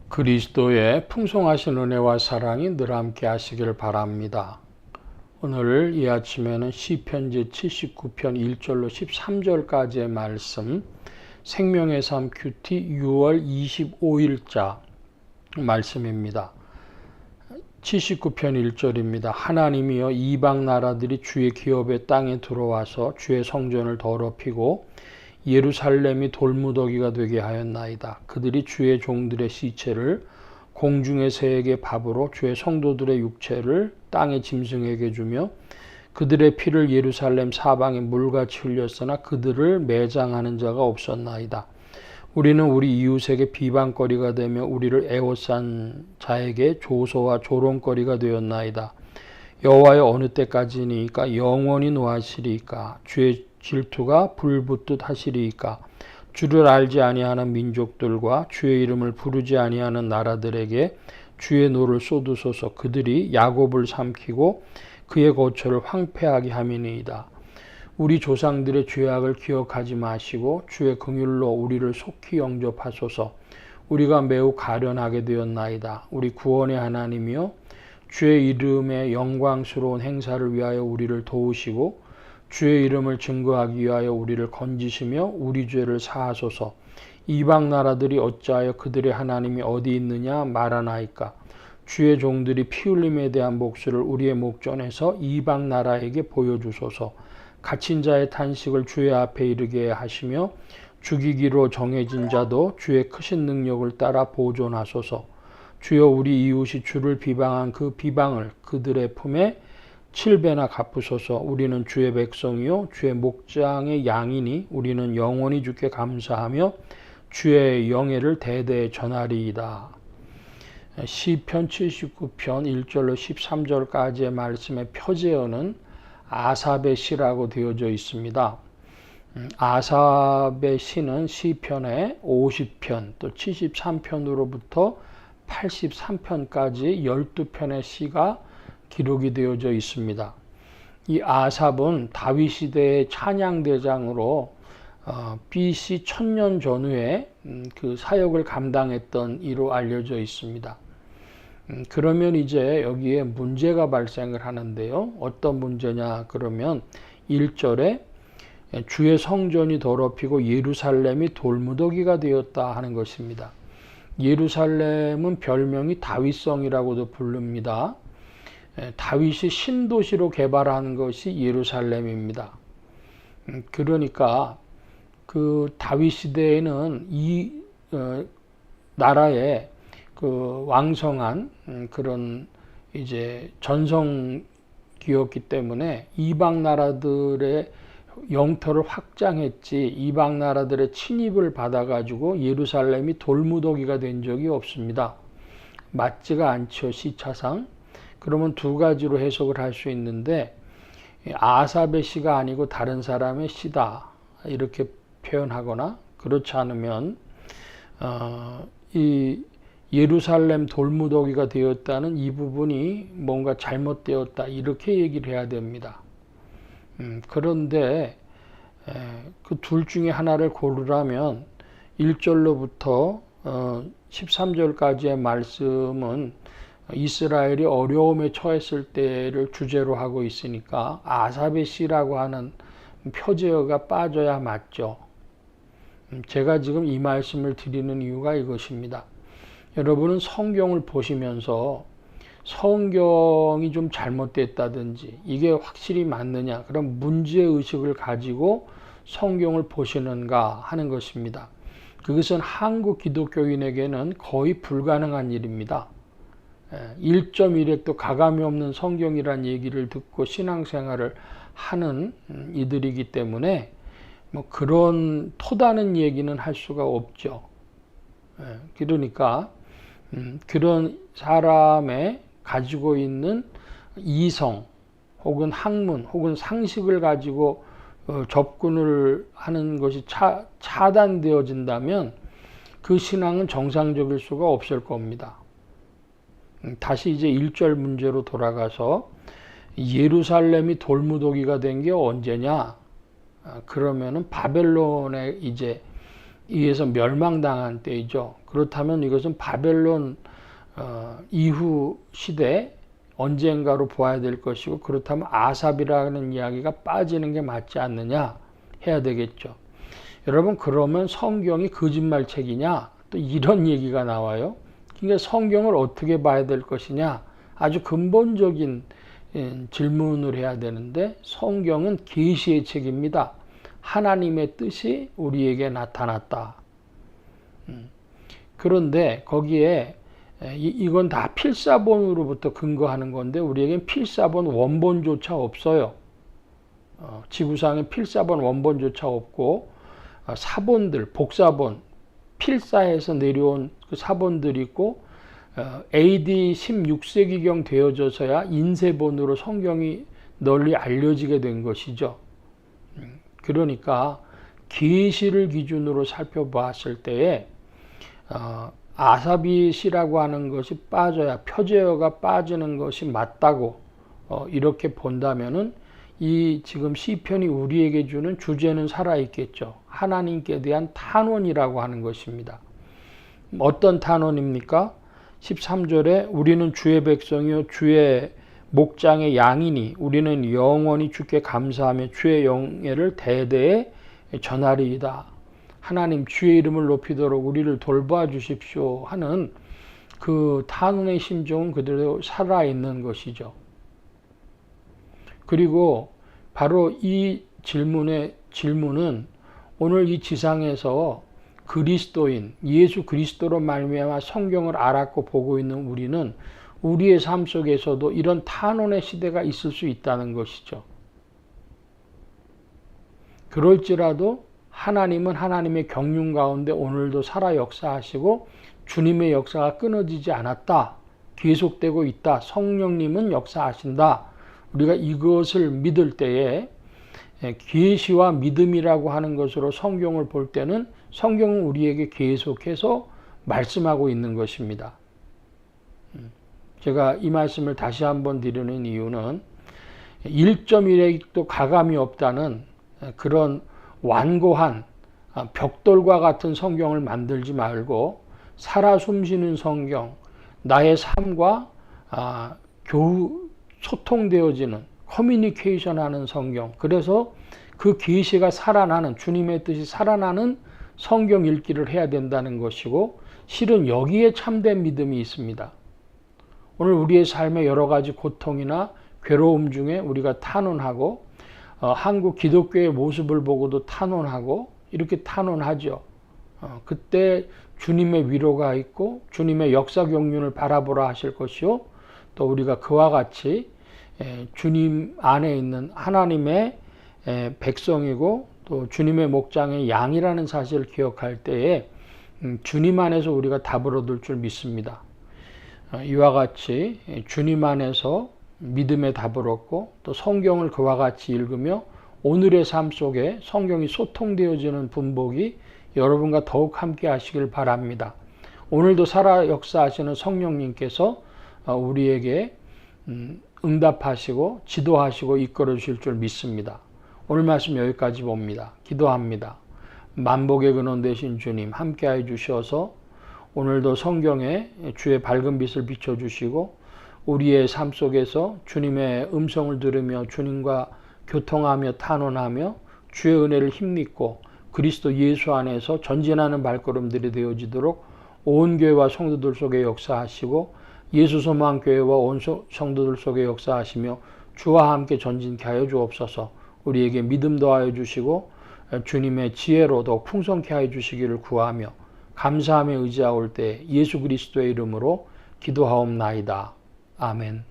그리스도의 풍성하신 은혜와 사랑이 늘 함께 하시길 바랍니다. 오늘 이 아침에는 시편 제79편 1절로 13절까지의 말씀, 생명의 삶 큐티 6월 25일자 말씀입니다. 79편 1절입니다. 하나님이여, 이방 나라들이 주의 기업의 땅에 들어와서 주의 성전을 더럽히고 예루살렘이 돌무더기가 되게 하였나이다. 그들이 주의 종들의 시체를 공중의 새에게 밥으로 주의 성도들의 육체를 땅의 짐승에게 주며 그들의 피를 예루살렘 사방에 물같이 흘렸으나 그들을 매장하는 자가 없었나이다. 우리는 우리 이웃에게 비방거리가 되며 우리를 애워싼 자에게 조소와 조롱거리가 되었나이다. 여호와여, 어느 때까지니까 영원히 노하시리이까? 주의 질투가 불붙듯 하시리이까? 주를 알지 아니하는 민족들과 주의 이름을 부르지 아니하는 나라들에게 주의 노를 쏟으소서. 그들이 야곱을 삼키고 그의 거처를 황폐하게 함이니이다. 우리 조상들의 죄악을 기억하지 마시고 주의 긍휼로 우리를 속히 영접하소서. 우리가 매우 가련하게 되었나이다. 우리 구원의 하나님이여, 주의 이름의 영광스러운 행사를 위하여 우리를 도우시고 주의 이름을 증거하기 위하여 우리를 건지시며 우리 죄를 사하소서. 이방 나라들이 어찌하여 그들의 하나님이 어디 있느냐 말하나이까? 주의 종들이 피 흘림에 대한 목소리를 우리의 목전에서 이방 나라에게 보여주소서. 갇힌 자의 탄식을 주의 앞에 이르게 하시며 죽이기로 정해진 자도 주의 크신 능력을 따라 보존하소서. 주여, 우리 이웃이 주를 비방한 그 비방을 그들의 품에 7배나 갚으소서. 우리는 주의 백성이요 주의 목장의 양이니 우리는 영원히 주께 감사하며 주의 영예를 대대에 전하리이다. 시편 79편 1절로 13절까지의 말씀의 표제어는 아삽의 시라고 되어져 있습니다. 아삽의 시는 시편의 50편 또 73편으로부터 83편까지 12편의 시가 기록이 되어져 있습니다. 이 아삽은 다윗 시대의 찬양대장으로 BC 1000년 전후에 그 사역을 감당했던 이로 알려져 있습니다. 그러면 이제 여기에 문제가 발생을 하는데요. 어떤 문제냐 그러면 1절에 주의 성전이 더럽히고 예루살렘이 돌무더기가 되었다 하는 것입니다. 예루살렘은 별명이 다윗성이라고도 부릅니다. 다윗이 신도시로 개발한 것이 예루살렘입니다. 그러니까 그 다윗 시대에는 이 나라에 그 왕성한 그런 이제 전성기였기 때문에 이방 나라들의 영토를 확장했지 이방 나라들의 침입을 받아가지고 예루살렘이 돌무더기가 된 적이 없습니다. 맞지가 않죠, 시차상. 그러면 두 가지로 해석을 할 수 있는데 아삽의 시가 아니고 다른 사람의 시다 이렇게 표현하거나, 그렇지 않으면 이 예루살렘 돌무더기가 되었다는 이 부분이 뭔가 잘못되었다 이렇게 얘기를 해야 됩니다. 그런데 그 둘 중에 하나를 고르라면 1절로부터 13절까지의 말씀은 이스라엘이 어려움에 처했을 때를 주제로 하고 있으니까 아삽의 시라고 하는 표제어가 빠져야 맞죠. 제가 지금 이 말씀을 드리는 이유가 이것입니다. 여러분은 성경을 보시면서 성경이 좀 잘못됐다든지 이게 확실히 맞느냐, 그런 문제의식을 가지고 성경을 보시는가 하는 것입니다. 그것은 한국 기독교인에게는 거의 불가능한 일입니다. 1.1획도 가감이 없는 성경이란 얘기를 듣고 신앙생활을 하는 이들이기 때문에 뭐 그런 토다는 얘기는 할 수가 없죠. 그러니까 그런 사람의 가지고 있는 이성 혹은 학문 혹은 상식을 가지고 접근을 하는 것이 차단되어진다면 그 신앙은 정상적일 수가 없을 겁니다. 다시 이제 1절 문제로 돌아가서 예루살렘이 돌무더기가 된 게 언제냐? 그러면은 바벨론에 이제 의해서 멸망당한 때이죠. 그렇다면 이것은 바벨론 이후 시대 언젠가로 보아야 될 것이고, 그렇다면 아삽이라는 이야기가 빠지는 게 맞지 않느냐 해야 되겠죠. 여러분, 그러면 성경이 거짓말책이냐? 또 이런 얘기가 나와요. 그러니까 성경을 어떻게 봐야 될 것이냐? 아주 근본적인 질문을 해야 되는데, 성경은 계시의 책입니다. 하나님의 뜻이 우리에게 나타났다. 그런데 거기에 이건 다 필사본으로부터 근거하는 건데, 우리에겐 필사본 원본조차 없어요. 지구상에 필사본 원본조차 없고, 사본들, 복사본, 필사해서 내려온 그 사본들이 있고, AD 16세기경 되어져서야 인쇄본으로 성경이 널리 알려지게 된 것이죠. 그러니까 계시를 기준으로 살펴봤을 때에 아사빗이라고 하는 것이 빠져야, 표제어가 빠지는 것이 맞다고 이렇게 본다면은, 이 지금 시편이 우리에게 주는 주제는 살아있겠죠. 하나님께 대한 탄원이라고 하는 것입니다. 어떤 탄원입니까? 13절에 우리는 주의 백성이요 주의 목장의 양이니 우리는 영원히 주께 감사하며 주의 영예를 대대에 전하리이다. 하나님, 주의 이름을 높이도록 우리를 돌봐 주십시오 하는 그 탄원의 심정은 그대로 살아있는 것이죠. 그리고 바로 이 질문은 오늘 이 지상에서 그리스도인 예수 그리스도로 말미암아 성경을 알았고 보고 있는 우리는 우리의 삶 속에서도 이런 탄원의 시대가 있을 수 있다는 것이죠. 그럴지라도 하나님은 하나님의 경륜 가운데 오늘도 살아 역사하시고, 주님의 역사가 끊어지지 않았다, 계속되고 있다, 성령님은 역사하신다. 우리가 이것을 믿을 때에 계시와 믿음이라고 하는 것으로 성경을 볼 때는 성경은 우리에게 계속해서 말씀하고 있는 것입니다. 제가 이 말씀을 다시 한번 드리는 이유는 1.1획도 가감이 없다는 그런 완고한 벽돌과 같은 성경을 만들지 말고, 살아 숨쉬는 성경, 나의 삶과 소통되어지는, 커뮤니케이션하는 성경, 그래서 그 계시가 살아나는, 주님의 뜻이 살아나는 성경 읽기를 해야 된다는 것이고, 실은 여기에 참된 믿음이 있습니다. 오늘 우리의 삶의 여러 가지 고통이나 괴로움 중에 우리가 탄원하고, 한국 기독교의 모습을 보고도 탄원하고, 이렇게 탄원하죠. 그때 주님의 위로가 있고 주님의 역사 경륜을 바라보라 하실 것이요, 또 우리가 그와 같이 주님 안에 있는 하나님의 백성이고 또 주님의 목장의 양이라는 사실을 기억할 때에 주님 안에서 우리가 답을 얻을 줄 믿습니다. 이와 같이 주님 안에서 믿음의 답을 얻고 또 성경을 그와 같이 읽으며 오늘의 삶 속에 성경이 소통되어지는 분복이 여러분과 더욱 함께 하시길 바랍니다. 오늘도 살아 역사하시는 성령님께서 우리에게 응답하시고 지도하시고 이끌어 주실 줄 믿습니다. 오늘 말씀 여기까지 봅니다. 기도합니다. 만복의 근원 되신 주님 함께해 주셔서 오늘도 성경에 주의 밝은 빛을 비춰주시고 우리의 삶 속에서 주님의 음성을 들으며 주님과 교통하며 탄원하며 주의 은혜를 힘입고 그리스도 예수 안에서 전진하는 발걸음들이 되어지도록 온 교회와 성도들 속에 역사하시고 예수 소망교회와 온 성도들 속에 역사하시며 주와 함께 전진케 하여 주옵소서. 우리에게 믿음 더하여 주시고 주님의 지혜로 더욱 풍성케 하여 주시기를 구하며 감사하며 의지하올 때 예수 그리스도의 이름으로 기도하옵나이다. 아멘.